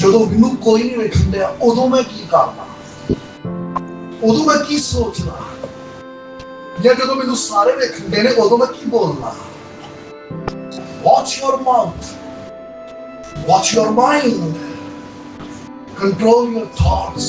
A: ਜਦੋਂ ਮੈਨੂੰ ਕੋਈ ਨਹੀਂ ਵੇਖਣ ਡਿਆ ਉਦੋਂ ਮੈਂ ਕੀ ਕਰਨਾ, ਉਦੋਂ ਮੈਂ ਕੀ ਸੋਚਣਾ, ਜਾਂ ਜਦੋਂ ਮੈਨੂੰ ਸਾਰੇ ਵੇਖਣ ਡੇ ਨੇ ਉਦੋਂ ਮੈਂ ਕੀ ਬੋਲਣਾ। Watch your mouth, watch your mind, control your thoughts.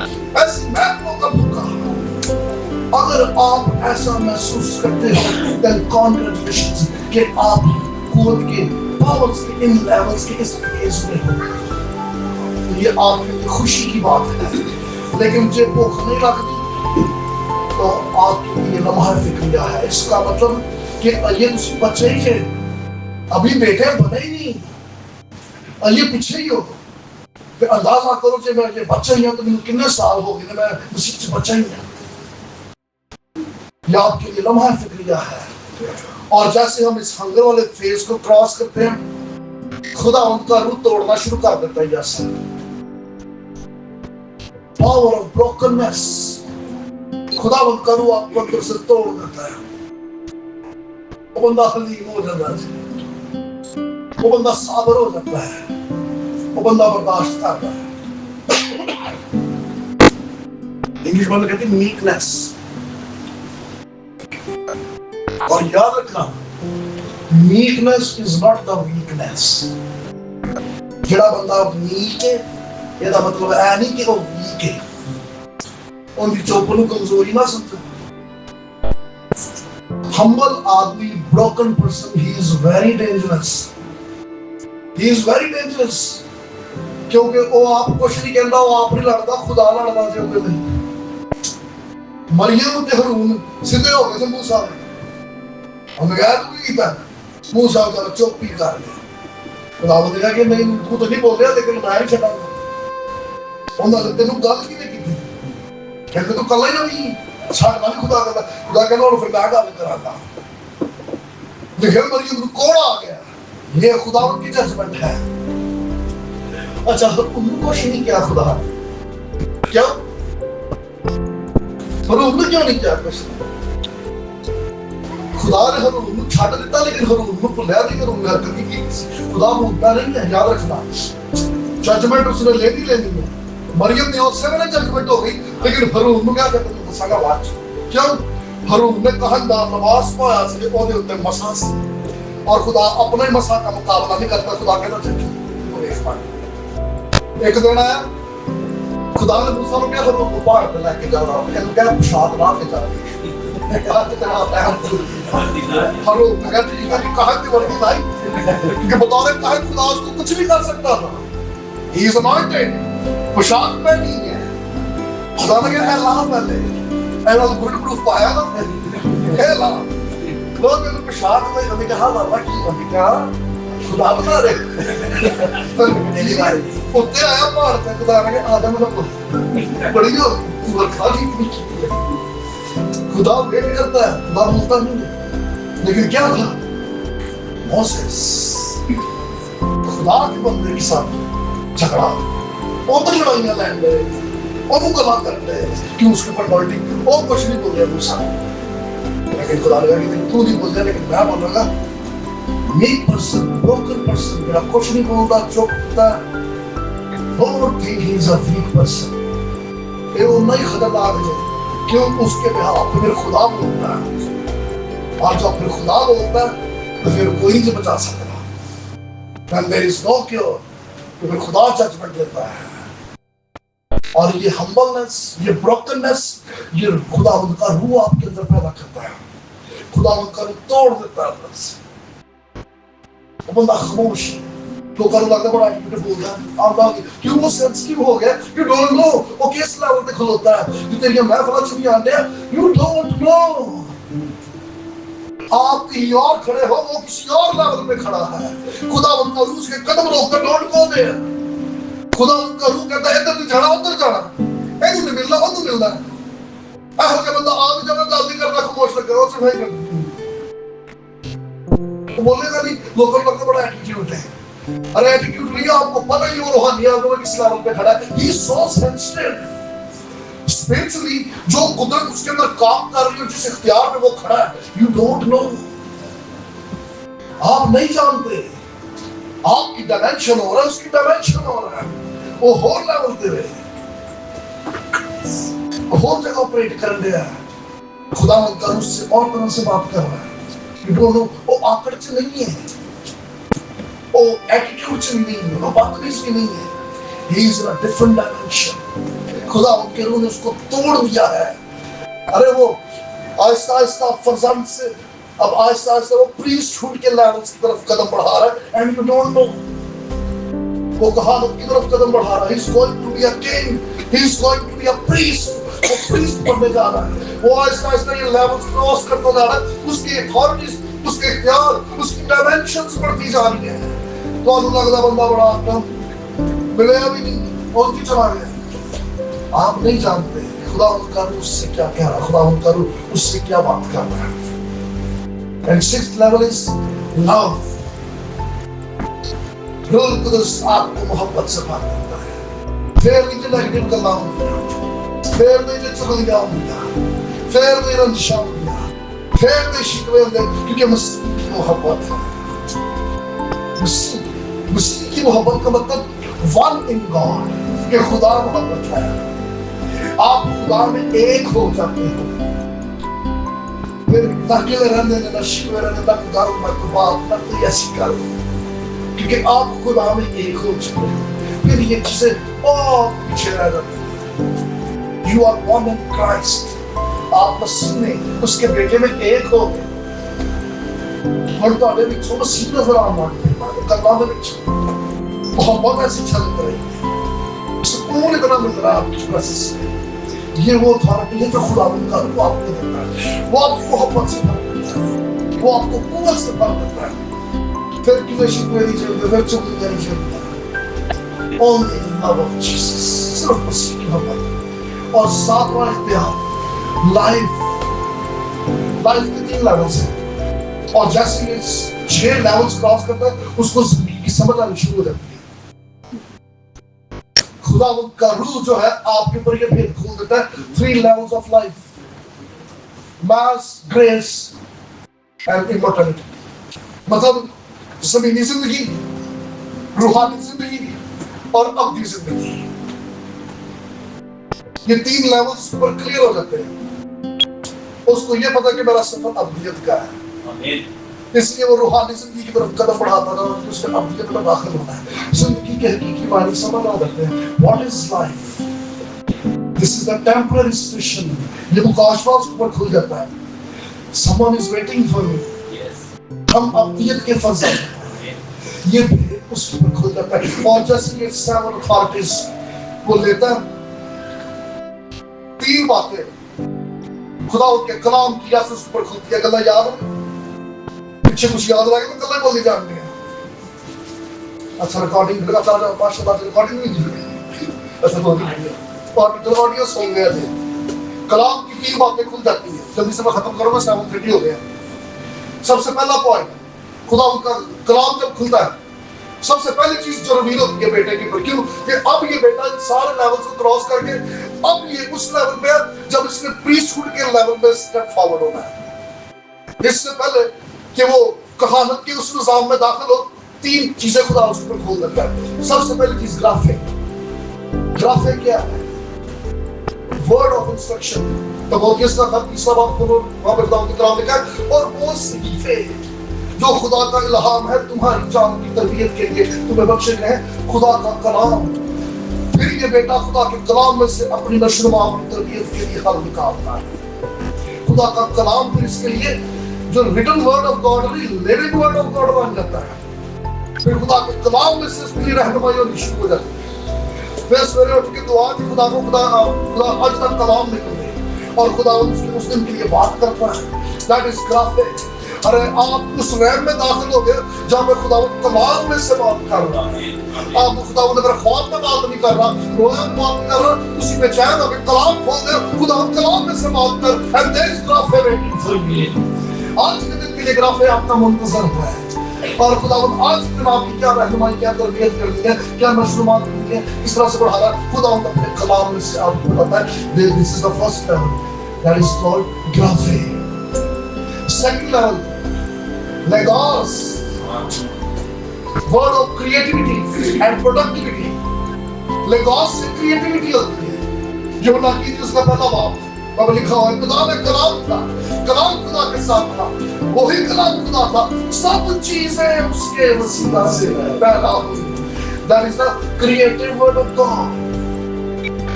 A: ایسی محفلوں کا دھوکا اگر آپ ایسا محسوس کرتے ہو then congratulations کہ آپ قوت کے پاورز کے ان لیولز کے اس فیز میں ہو، یہ آپ کے لیے خوشی کی بات ہے. لیکن مجھے بھوک نہیں لگتی تو آپ کے لیے لمحہ فکریہ ہے. اس کا مطلب کہ یہ بچے ہی تھے، ابھی بیٹے بنے ہی نہیں، یہ پیچھے ہی ہو. پھر اندازہ کرو کہ میں یہ بچہ ہی ہوں تو مجھے کتنے سال ہو گئے میں مسیح سے بچہ ہی ہوں. یہ آپ کے لیے لمحہ فکریہ ہے. اور جیسے ہم اس ہنگر والے فیز کو کراس کرتے ہیں، خدا ان کا روح توڑنا شروع کر دیتا ہے. جیسا پاور آف بروکننس، خدا ان کا روح آپ کو اندر سے توڑ دیتا ہے. وہ بندہ حلیم ہو جاتا ہے، وہ بندہ صابر ہو جاتا ہے، وہ بندہ برداشت کرتا ہے. انگلش میں کہتے ہیں میکنس. اور یاد رکھنا میکنس از ناٹ دا ویکنس. جڑا بندہ میک ہے یہ دا مطلب ہے نہیں کہ وہ ویک ہے. ان کی چوپوں کو کمزوری نہ سمجھو. humble آدمی broken person he is very dangerous. he is very dangerous کیونکہ وہ آپ کچھ نہیں کہندا، وہ آپ نہیں لڑدا، خدا لڑدا جے ہوئے نہیں. مریم تے ہارون سیدھے ہو گئے تھے موسیٰ نے. ہم نے کہا تو کی کیتا؟ موسیٰ کا چپ ہی کر دیا. خدا نے کہا کہ نہیں تو نہیں بول رہا لیکن میں نہیں چھڈاں گا. انہاں نے تینوں گل کی نہیں کی، کہ تو کلا ہی نہیں چھڈنا نہیں. خدا کہتا، خدا کہنا اور پھر میں گل کراں گا. لیکن مریم کو کوڑ آ گیا. یہ خدا ان کی ججمنٹ ہے. اچھا انہوں کو نہیں کیا خدا کیا ہرون نے کیوں نہیں کیا کچھ؟ خدا نے ہرون کو چھڈ دیتا لیکن ہرون کو بھولیا نہیں. ہرون نے حرکت کی. خدا بھولتا نہیں ہے، یاد رکھنا. ججمنٹ اس نے لینی ہے. مریم نے اس سے میں ججمنٹ ہو گئی لیکن ہرون کو کیا کہتے ہیں غصہ کا واچ. کیوں؟ ہرون نے کہا دار نماز پایا سے وہ دے اوتے مسا سے، اور خدا اپنے مسا کا مقابلہ نہیں کرتا. خدا کہتا چلو ایک دن آیا خدا نے موسیٰ کو کیا ہرون کو پہاڑ پہ لے کے جا رہا ہے. کیا پشاد لا کے جا رہی ہے. ہرون نے کہا ٹھیک ہے کہاں کی ورگی بھائی کہ بطور کہاں خدا اس کو کچھ نہیں کر سکتا تھا. ہی از انوائنٹڈ. پشاد پہ نہیں ہے. خدا نے کہا اے لا پہلے اے لا گڈ پروف پایا نا اے لا لوگ نے پشاد میں ہمیں کہا بابا کی ہمیں کہا خدا بتا رہے اتنے آیا پہاڑ پہ. خدا نے کہا آدم نے بڑی ہو ورکھا کی خدا ویٹ کرتا ہے. خدا بولتا نہیں ہے. لیکن کیا تھا موسیس خدا کے بندے کے ساتھ جھگڑا، ادھر لڑائیاں لین گئے، وہ گلا کر رہے کیوں اس کے اوپر بالٹی. وہ کچھ نہیں بول رہا موسیٰ لیکن خدا نے کہا کہ تو نہیں بول رہا لیکن میں بولوں گا. میک پرسن بروکن پرسن میرا کچھ نہیں بولتا چپتا. Don't think he is a weak person. یہ وہ نہیں خطرناک ہے کیوں اس کے بہاف پہ پھر خدا بولتا ہے. اور جب پھر خدا بولتا ہے تو پھر کوئی نہیں بچا سکتا. when there is no cure تو پھر خدا ججمنٹ دیتا ہے. اور یہ ہمبلنس، یہ بروکننس، یہ خدا ان کا روح آپ کے اندر پیدا کرتا ہے. خدا ان کا روح توڑ دیتا ہے اندر سے. وہ بندہ خاموش ہے. تو کرو لگتا بڑا بیوٹیفل ہے. آپ لوگ کیوں وہ سینسٹیو ہو گیا؟ یو ڈونٹ نو وہ کس لیول پہ کھلوتا ہے. جو تیری محفل چلی آتے ہیں یو ڈونٹ نو. آپ کہیں اور کھڑے ہو، وہ کسی اور لیول پہ کھڑا ہے. خدا ان کا روح اس کے قدم روک کر ڈونٹ گو دیر. خدا ان کا روح کہتا ہے ادھر نہیں جانا ادھر جانا، ادھر نہیں ملنا ادھر ملنا ہے. ایسا کہ بندہ آ بھی جانا گل نہیں کرنا خاموش لگے اور صرف نہیں کرنا. وہ بولے گا نہیں لوگوں کا بڑا ایٹیٹیوڈ ہے. ارے ایٹیٹیوڈ نہیں، آپ کو پتہ ہی وہ روحانیات میں کس لیول پہ کھڑا ہے. ہی سو سینسٹیو اسپرچولی. جو قدرت اس کے اندر کام کر رہی ہے، جس اختیار میں وہ کھڑا ہے، یو ڈونٹ نو. آپ نہیں جانتے. آپ کی ڈائمینشن ہو رہا ہے، اس کی ڈائمینشن ہو رہا ہے. وہ ہور لیول پہ رہے، ہور جگہ آپریٹ کر رہا ہے. خدا ان کا اس سے اور طرح سے بات کر رہا ہے. You don't know. وہ آکڑ سے نہیں ہے، وہ ایٹیٹیوڈ سے نہیں ہے، وہ بدتمیزی نہیں ہے. ہی از ان ا ڈفرنٹ ڈائمینشن. خدا کے روح نے اس کو توڑ دیا ہے. ارے وہ آہستہ آہستہ فرزند سے اب آہستہ آہستہ وہ پریسٹ ہوڈ کے لیولز کی طرف قدم بڑھا رہا ہے. اینڈ یو ڈونٹ نو وہ کہانت کی طرف قدم بڑھا رہا ہے. He's going to be a king. He's going to be a priest. وہ priest بننے جا رہا ہے. وہ آہستہ آہستہ یہ لیولز کراس کرتا جا رہا ہے. اس کی اتھارٹیز، اس کے اختیار، اس کی ڈائمینشنز بڑھتی جا رہی ہیں. تو اللہ لگتا بندہ بڑا آتا ملے ابھی نہیں اور کی چلا گیا. آپ نہیں جانتے خدا ان کا روح اس سے کیا کہہ رہا ہے، خدا ان کا روح اس سے کیا بات کر رہا ہے. And sixth level is love. روح القدس آپ کو محبت سے بات کرتا ہے. پھر نہیں جو نیگیٹو گلاں ہوندیاں، پھر نہیں جو چغلیاں ہوندیاں، پھر نہیں رنجشاں ہوندیاں، پھر نہیں شکوے ہوندے، کیونکہ مسیح کی محبت ہے. مسیح کی محبت کا مطلب ون ان گاڈ، کہ خدا محبت ہے. آپ خدا میں ایک ہو جاتے ہو. پھر نہ اکیلے رہنے نہ شکوے رہنے نہ گھر مرتبات نہ کوئی ایسی کر، کیونکہ آپ خدا میں ایک ہو چکے ہیں. پھر یہ چیزیں بہت پیچھے رہ جاتی ہیں. You are one in Christ. آپ مسیح میں اس کے بیٹے میں ایک ہو گئے. اور تھوڑے وچوں مسیح نظر آنا گلاں دے وچ محبت ایسی چھلک رہی ہے، سکون اتنا مل رہا ہے آپ کی پریزنس سے. یہ وہ اتھارٹی ہے جو خداوند کا روح آپ کو دیتا ہے. وہ آپ کو محبت سے بھر دیتا ہے، وہ آپ کو قوت سے بھر دیتا ہے. پھر کسی شکوے نہیں چلتے، پھر چغلیاں نہیں چلتی. Only the love of Jesus. صرف مسیح کی محبت. اور ساتواں اختیار لائف کے 3 لیولز ہیں. اور جیسے یہ 6 لیولز کراس کرتا ہے اس کو زندگی کی سمجھ آنی شروع ہو جاتی ہے. خداوند کا روح جو ہے آپ کے اوپر یہ پھر کھول دیتا ہے 3 levels of life: mass, grace and immortality. مطلب زمینی زندگی، روحانی زندگی اور ابدی زندگی. یہ 3 لیولز پر کلیئر ہو جاتے ہیں. اس کو یہ پتا کہ میرا سفر ابدیت کا ہے، اس لیے وہ روحانی زندگی کی طرف قدم بڑھاتا ہے اور اس میں ابدیت میں داخل ہوتا ہے. زندگی کے حقیقی معنی سمجھ آ جاتے ہیں. What is life? This is the temporary situation. یہ مکاشفہ اس پر کھل جاتا ہے. Someone is waiting for me. ہم ابدیت کے فرزند ہیں. یہ بھی اس پر کھل جاتا ہے. اور جیسے یہ 7 authorities وہ لیتا ہے، 3 باتیں خدا کے کلام کی اس پر کھلتی ہے. گلا یاد ہے؟ پیچھے کچھ یاد رہے گا تو گلا بولنی جانتے ہیں. اچھا ریکارڈنگ لگا چاہ رہا ماشاء اللہ ریکارڈنگ نہیں دی. ایسا تو نہیں ہے. اور آڈیو سن گئے تھے. کلام کی 3 باتیں کھل جاتی ہیں. جلدی سے میں ختم کروں گا. 7:30 ہو گیا. سب سے پہلا پوائنٹ، خدا کا کلام جب کھلتا ہے سب سے پہلی چیز جو ریویل ہوتی ہے بیٹے کے اوپر. کیوں کہ اب یہ بیٹا ان سارے لیولز کو کراس کر کے اب یہ اس لیول پہ جب اس نے پریسٹ ہوڈ کے لیول پہ اسٹیپ فارورڈ ہونا ہے. اس سے پہلے کہ وہ کہانت کے اس نظام میں داخل ہو 3 چیزیں خدا اس پر کھول دیتا ہے. سب سے پہلی چیز گرافے کیا ہے؟ Word of instruction. تموتھیوس کا خط 3 باب کھولو، وہاں پہ خدا کی کلام لکھا ہے. اور وہ صحیفے جو خدا کا الہام ہے تمہاری جان کی تربیت کے لیے تمہیں بخشے گئے ہیں، خدا کا کلام. پھر یہ بیٹا خدا کے کلام میں سے اپنی نشو و اپنی تربیت کے لیے حل نکالتا ہے. خدا کا کلام پھر اس کے لیے جو ریٹن ورڈ آف گاڈ ہے لیونگ ورڈ آف گاڈ بن جاتا ہے. پھر خدا کے کلام میں سے اس کے لیے رہنمائی ہونی شروع ہو جاتی ہے. پھر سویرے اٹھ کے دعا کی خدا کو خدا آج تک کلام نکل دے اور خدا اس دن کے لیے بات کرتا ہے. That is graphic. ارے آپ اس رحم میں داخل ہو گئے جہاں میں خدا کلام میں سے بات کر رہا ہوں. آپ خدا اگر خواب میں بات نہیں کر رہا، رویا میں بات کر رہا، اسی میں چین ہو کہ کلام کھول دے، خدا کلام میں سے بات کر. And there is graphic waiting for you. آج کے دن کے لیے گرافک آپ کا منتظر ہے. اور خدا آج دن آپ کی کیا رہنمائی، کیا تربیت کرنی ہے، کیا مشروبات کرنی ہے، اس طرح سے بڑھا رہا ہے. خدا اپنے کلام میں سے آپ کو بتاتا ہے. This is the first level. That is called graphic. Second level, Logos, word of creativity and productivity. Logos سے creativity ہوتی ہے. یوحنا کی اس کا پہلا باب اب لکھا ہوا ہے خدا میں کلام تھا، کلام خدا کے ساتھ تھا، وہی کلام خدا تھا، سب چیزیں اس کے وسیلہ سے پیدا ہوئی. That is the creative word of God.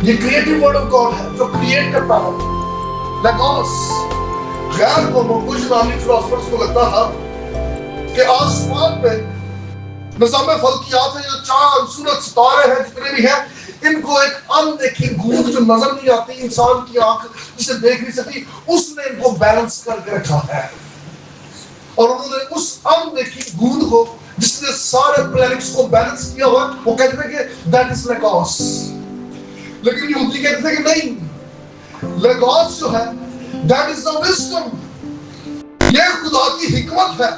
A: یہ کریٹو ورڈ آف گاڈ ہے جو کریٹ کرتا ہے. لیگوس غیر قوموں کچھ یونانی فلاسفرز کو لگتا تھا کہ آسمان پہ نظام فلکیات ہے، جو چاند سورج ستارے ہیں جتنے بھی ہیں، ان کو ایک اندیکھی گوند جو نظر نہیں آتی، انسان کی آنکھ جسے دیکھ نہیں سکتی، اس نے ان کو بیلنس کر کے رکھا ہے. اور انہوں نے اس اندیکھی گوند کو جس نے سارے پلینٹس کو بیلنس کیا ہوا، وہ کہتے ہیں کہ دیٹ از لیگوس. لیکن یہودی کہتے تھے کہ نہیں، لیگوس جو ہے دیٹ از دا وزڈم، یہ خدا کی حکمت ہے،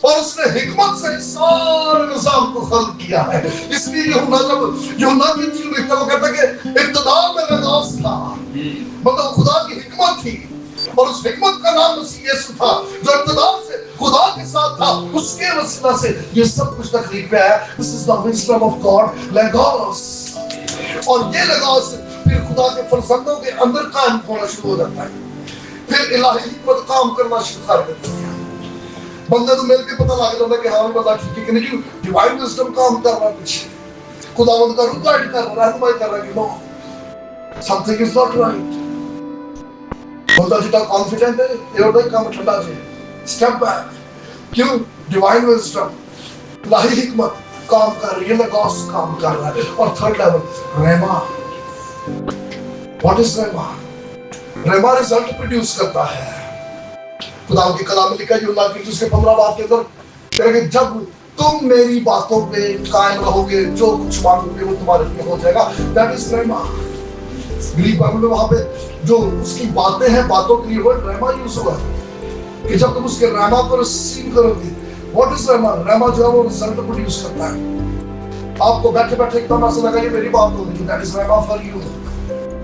A: اور اس نے حکمت سے سارے نظام کو خلق کیا ہے. اس لیے یوحنا کی انجیل لکھتا ہے، وہ کہتا ہے کہ ابتدا میں لیگوس تھا، مطلب خدا کی حکمت تھی، اور اس حکمت کا نام مسیح یسوع تھا جو ابتدا سے خدا کے ساتھ تھا. اس کے وسیلہ سے یہ سب کچھ تخلیق پہ ہے. This is the wisdom of God, لیگوس. اور یہ لیگوس پھر خدا کے فرزندوں کے اندر قائم ہونا شروع ہو جاتا ہے، پھر الہی حکمت کام کرنا شروع کر دیتی ہے. بندے تو مل کے پتہ لگ جاتا ہے کہ ہاں بندہ ٹھیک ہے کہ نہیں، ڈیوائن وزڈم کام کر رہا ہے پیچھے، خداوند کا روح گائیڈ کر رہا ہے، رہنمائی کر رہا ہے کہ نو سمتھنگ از ناٹ رائٹ. بندہ جتنا کانفیڈنٹ ہے یہ ہوتا ہے کام ٹھنڈا سے اسٹیپ بیک. کیوں؟ ڈیوائن وزڈم، الہی حکمت کام کر رہی ہے، لیگوس کام کر رہا ہے. اور third level rhema. What is rhema? Rhema result produce کرتا ہے. خدا کی کلام میں لکھا ہے یوحنا کی اس کے 15 باب کے اندر کہہ کہ جب تم میری باتوں پہ قائم رہو گے، جو کچھ مانگو گے وہ تمہارے لیے ہو جائے گا. That is rhema. Greek Bible میں وہاں پہ جو اس کی باتیں ہیں، باتوں کے لیے ورڈ ریما یوز ہوا ہے کہ جب تم اس کے ریما کو ریسیو کرو گے. What is rhema? ریما جو ہے وہ رزلٹ پروڈیوس کرتا ہے. آپ کو بیٹھے بیٹھے ایک دم ایسا لگا یہ میری بات ہوگی، that is rhema for you.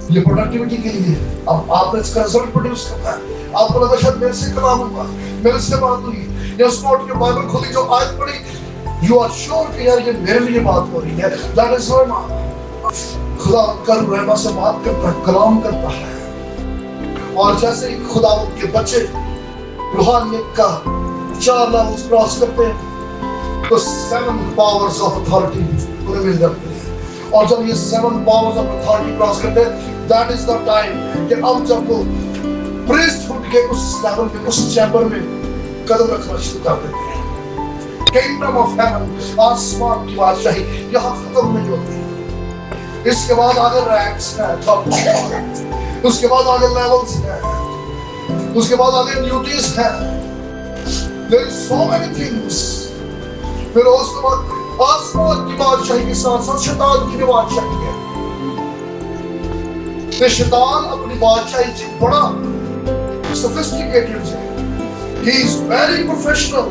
A: یہ پروڈکٹیوٹی کے لیے اب آپ نے اس کا رزلٹ پروڈیوس کرتا ہے. آپ کو لگا شاید میرے سے کلام ہوا، میرے سے بات ہوئی، یا اس نوٹ کے بائبل کھولی جو آیت پڑھی، یو آر شیور کہ یار یہ میرے لیے بات ہو رہی ہے. That is rhema. خدا کر ریما سے بات کرتا ہے، کلام کرتا ہے. اور جیسے ہی خدا کے بچے روحانیت کا 4 لیولز کراس کرتے ہیں تو 7 پاورز آف اتھارٹی انہیں مل جاتے ہیں. اور جب یہ 7 پاورز آف اتھارٹی کراس کرتے ہیں، دیٹ از دا ٹائم کہ اب جب وہ پریسٹ ہوڈ کے اس لیول میں، اس چیمبر میں قدم رکھنا شروع کر دیتے ہیں. کینگڈم آف ہیون، آسمان کی بادشاہی یہاں ختم نہیں ہوتی. اس کے بعد آگے رینکس ہیں، اس کے بعد آگے لیولز ہیں، اس کے بعد آگے ڈیوٹیز ہیں. There is so many things. پھر اس کے بعد آسمان کی بادشاہی کے ساتھ ساتھ شیطان کی بھی بادشاہی ہے. کہ شیطان اپنی بادشاہی سے بڑا sophisticated ہے. He is very professional.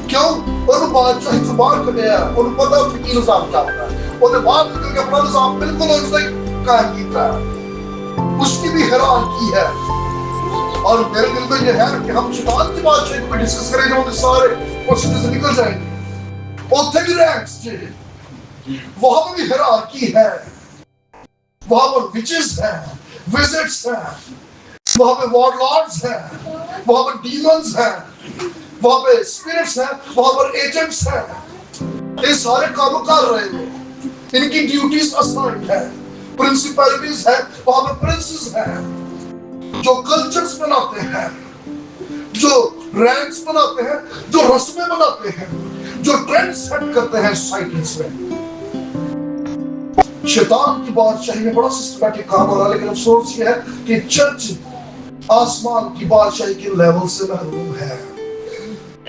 A: کیوں؟ انہوں بادشاہی سے باہر کر گیا، انہوں پتہ فکی نظام چاہتا ہے، انہیں باہر کر کے اپنا نظام بالکل اس نے قائم کیتا ہے. اس کی بھی ہیرارکی ہے. اور میرے دل میں یہ ہے کہ ہم شیطان کی بادشاہی کو بھی ڈسکس کریں جو سارے پورشن سے نکل جائیں گے. اوتھے بھی رینکس تھے، وہاں پہ بھی ہیرارکی ہے، وہاں پر وچز ہیں، وزٹس ہیں، وہاں پہ وارڈ لارڈز ہیں، وہاں پہ ڈیمنز ہیں، وہاں پہ اسپرٹس ہیں، وہاں پر ایجنٹس ہیں. یہ سارے کام کر رہے ہیں، ان کی ڈیوٹیز اسائنڈ ہیں. پرنسپلٹیز ہیں، وہاں پہ پرنسز ہیں جو کلچرز بناتے ہیں، جو رینکس بناتے ہیں، جو رسمیں بناتے ہیں، جو ٹرینڈ سیٹ کرتے ہیں سوسائٹیز میں. شیطان کی بادشاہی میں بڑا سسٹمیٹک کام ہو رہا ہے. لیکن افسوس یہ ہے کہ چرچ آسمان کی بادشاہی کے لیول سے محروم ہے.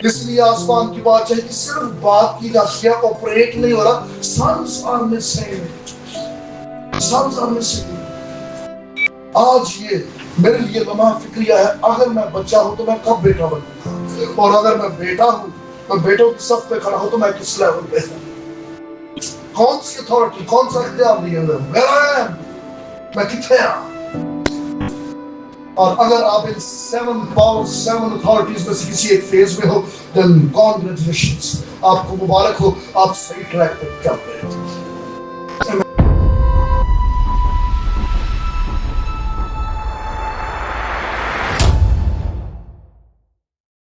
A: اس لیے آسمان کی بادشاہی کی صرف بات کی جاتی ہے، آپریٹ نہیں ہو رہا. Senses are missing, senses are missing. آج یہ میرے لیے لمحہ فکریہ ہے، اگر میں بچہ ہوں تو میں کب بیٹا بنوں گا، اور اگر میں بیٹا ہوں تو بیٹوں کی صف پہ کھڑا ہوں تو میں کس لیول پہ ہوں، کون سی اتھارٹی، کون سا اختیار لیے ہوئے ہوں، where I am، میں کتنے ہوں. اور اگر آپ ان 7 پاورز، 7 اتھارٹیز میں سے کسی ایک فیز میں ہو، then congratulations، آپ کو مبارک ہو، آپ صحیح ٹریک پہ چل رہے ہیں.